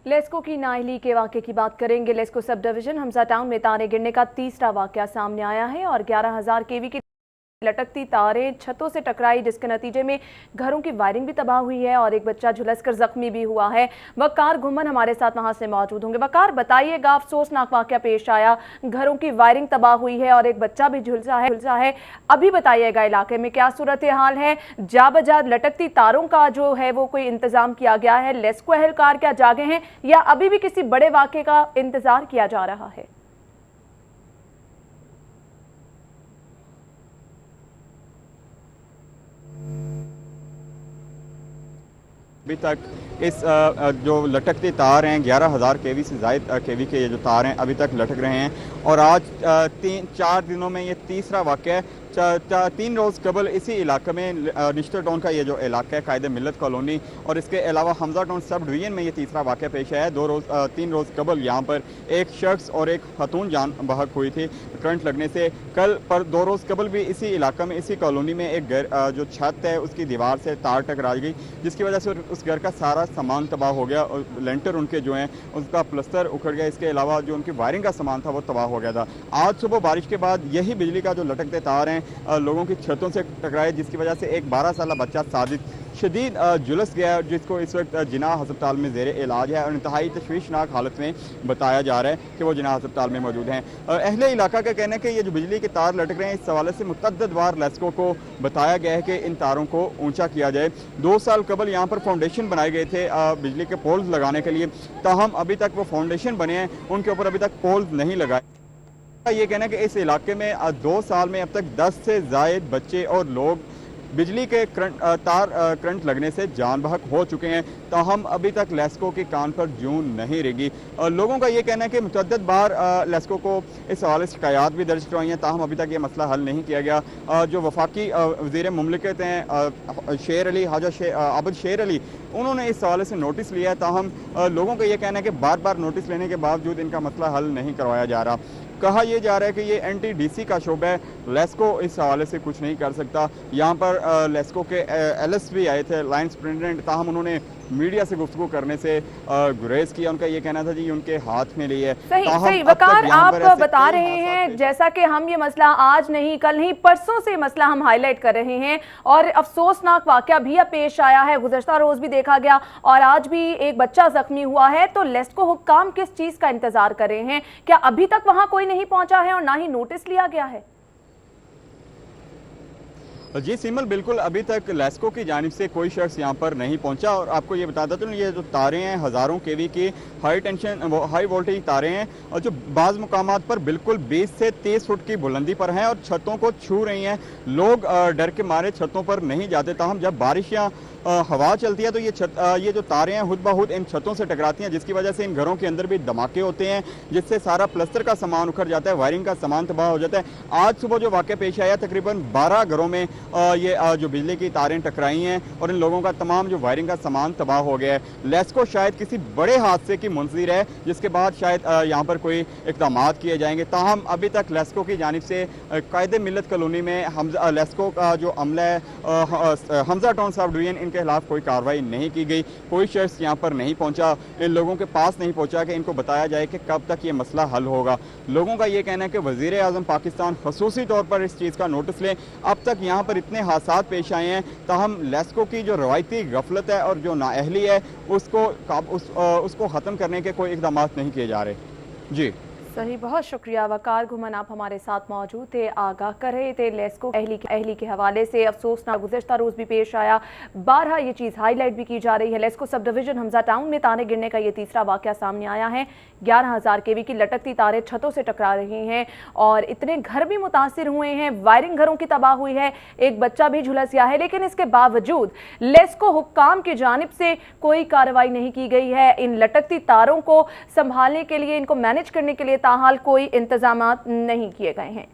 लेस्को की नाअहली के वाक़े की बात करेंगे। LESCO sub division Hamza town में तारे गिरने का तीसरा वाक़या सामने आया है और 11,000 केवी की लटकती तारें छतों से टकराई, जिसके नतीजे में घरों की वायरिंग भी तबाह हुई है और एक बच्चा झुलसकर जख्मी भी हुआ है। वकार घुमन हमारे साथ वहां से मौजूद होंगे। वकार, बताइएगा, अफसोसनाक वाक़या पेश आया, घरों की वायरिंग तबाह हुई है और एक बच्चा भी झुलसा है। अभी बताइएगा इलाके में क्या सूरत हाल है? जा बजा लटकती तारों का जो है वो कोई इंतजाम किया गया है? लेस्को एहलकार क्या जागे हैं या अभी भी किसी बड़े वाक़े का इंतजार किया जा रहा है? अभी तक इस जो लटकते तार हैं 11,000 केवी से ज़ायद केवी के ये जो तार हैं अभी तक लटक रहे हैं और आज 3-4 दिनों में ये तीसरा वाक़या है। 3 रोज़ कबल इसी इलाके में निश्तर टाउन का ये जो इलाका है कायदे मिल्लत कॉलोनी और इसके अलावा हमजा टाउन सब डिवीज़न में ये तीसरा वाक़या पेश आया है। 3 रोज़ कबल यहाँ पर एक शख्स और एक खतून जान बहक हुई थी करंट लगने से। कल पर 2 रोज़ कबल भी इसी इलाका में इसी कॉलोनी में एक घर जो छत है उसकी दीवार से तार टकरा गई, जिसकी वजह से उस घर का सारा सामान तबाह हो गया और लेंटर उनके जो हैं उसका प्लस्तर उखड़ गया। इसके अलावा जो उनकी वायरिंग का सामान था वो तबाह हो गया था। आज सुबह बारिश के बाद यही बिजली का जो लटकते तार हैं लोगों की छतों से टकराए, जिसकी वजह से एक 12 साल बच्चा साजिद शदीद झुलस गया है, जिसको इस वक्त जिनाह अस्पताल में ज़ेरे इलाज है और इंतहाई तशवीशनाक हालत में बताया जा रहा है कि वो जिनाह अस्पताल में मौजूद हैं। अहले इलाका का कहना है कि ये जो बिजली के तार लटक रहे हैं इस हवाले से मुतअद्दिद बार लेस्को को बताया गया है कि इन तारों को ऊंचा किया जाए। 2 साल कबल यहाँ पर फाउंडेशन बनाए गए थे बिजली के पोल्स लगाने के लिए, ताहम अभी तक वो फाउंडेशन बने हैं, उनके ऊपर अभी तक पोल्स नहीं लगाए। ये कहना है कि इस इलाके में 2 साल में अब तक 10 से ज़ायद बच्चे और लोग बिजली के करंट लगने से जान बहक हो चुके हैं, ताहम अभी तक लेस्को की कान पर जून नहीं रेगी। लोगों का ये कहना है कि मुतअद्दिद बार लेस्को को इस हवाले से शिकायत भी दर्ज करवाई हैं, ताहम अभी तक ये मसला हल नहीं किया गया। जो वफाकी वज़ीर मुमलिकत हैं शेर अली हाजा आबिद शेर अली, उन्होंने इस हवाले से नोटिस लिया है, ताहम लोगों का ये कहना है कि बार बार नोटिस लेने के बावजूद इनका मसला हल नहीं करवाया जा रहा। कहा यह जा रहा है कि ये NTDC का शोबा है, लेस्को इस हवाले से कुछ नहीं कर सकता। यहाँ पर लेस्को के LS भी आए थे, लाइन सुपरिटेंडेंट, ताहम उन्होंने मीडिया से गुफ्तगू करने से गुरेज किया। उनका ये कहना था जी उनके हाथ में लिए। सही वकार, आप बता रहे हैं जैसा कि हम ये मसला आज नहीं कल नहीं परसों से मसला हम हाईलाइट कर रहे हैं और अफसोसनाक वाकया भी अब पेश आया है। गुज़श्ता रोज भी देखा गया और आज भी एक बच्चा जख्मी हुआ है। तो लेस्को हुक्काम किस चीज का इंतजार कर रहे हैं? क्या अभी तक वहां कोई नहीं पहुंचा है और ना ही नोटिस लिया गया है? जी सिमल, बिल्कुल अभी तक लेस्को की जानिब से कोई शख्स यहाँ पर नहीं पहुँचा और आपको ये बताता तो ये जो तारें हैं हज़ारों केवी की हाई वोल्टेज तारें हैं और जो बाज़ मुकामात पर बिल्कुल 20 से 30 फुट की बुलंदी पर हैं और छतों को छू रही हैं। लोग डर के मारे छतों पर नहीं जाते, ताहम जब बारिश या हवा चलती है तो ये जो तारें हैं खुद ब खुद इन छतों से टकराती हैं, जिसकी वजह से इन घरों के अंदर भी धमाके होते हैं, जिससे सारा प्लस्तर का सामान उखड़ जाता है, वायरिंग का सामान तबाह हो जाता है। आज सुबह जो वाक़या पेश आया तकरीबन 12 घरों में ये जो बिजली की तारें टकराई हैं और इन लोगों का तमाम जो वायरिंग का सामान तबाह हो गया है। लेस्को शायद किसी बड़े हादसे की मुंतज़िर है, जिसके बाद शायद यहाँ पर कोई इक़दाम किए जाएंगे, ताहम अभी तक लेस्को की जानिब से कायदे मिल्लत कॉलोनी में लेस्को का जो अमला है हमजा टाउन सब डिवीज़न इनके खिलाफ कोई कार्रवाई नहीं की गई। कोई शख्स यहाँ पर नहीं पहुँचा, इन लोगों के पास नहीं पहुँचा कि इनको बताया जाए कि कब तक ये मसला हल होगा। लोगों का ये कहना है कि वज़ीर आज़म पाकिस्तान खसूसी तौर पर इस चीज़ का नोटिस लें। अब तक यहाँ पर इतने हादसात पेश आए हैं, ताहम लेस्को की जो रवायती गफलत है और जो नाअहली है उसको ख़त्म करने के कोई इक़दाम नहीं किए जा रहे। जी सही, बहुत शुक्रिया वकार घुमन, आप हमारे साथ मौजूद थे, आगाह कर रहे थे लेस्को अहली के हवाले से। अफसोसनाक गुज़श्ता रोज़ भी पेश आया, बारहा ये चीज़ हाईलाइट भी की जा रही है। LESCO sub division Hamza town में तारे गिरने का ये तीसरा वाक़या सामने आया है। 11,000 केवी की लटकती तारें छतों से टकरा रही हैं और इतने घर भी मुतासिर हुए हैं, वायरिंग घरों की तबाह हुई है, एक बच्चा भी झुलस गया है। लेकिन इसके बावजूद लेस्को हुक्काम की जानिब से कोई कार्रवाई नहीं की गई है। इन लटकती तारों को संभालने के लिए, इनको मैनेज करने के लिए ताहाल कोई इंतजामात नहीं किए गए हैं।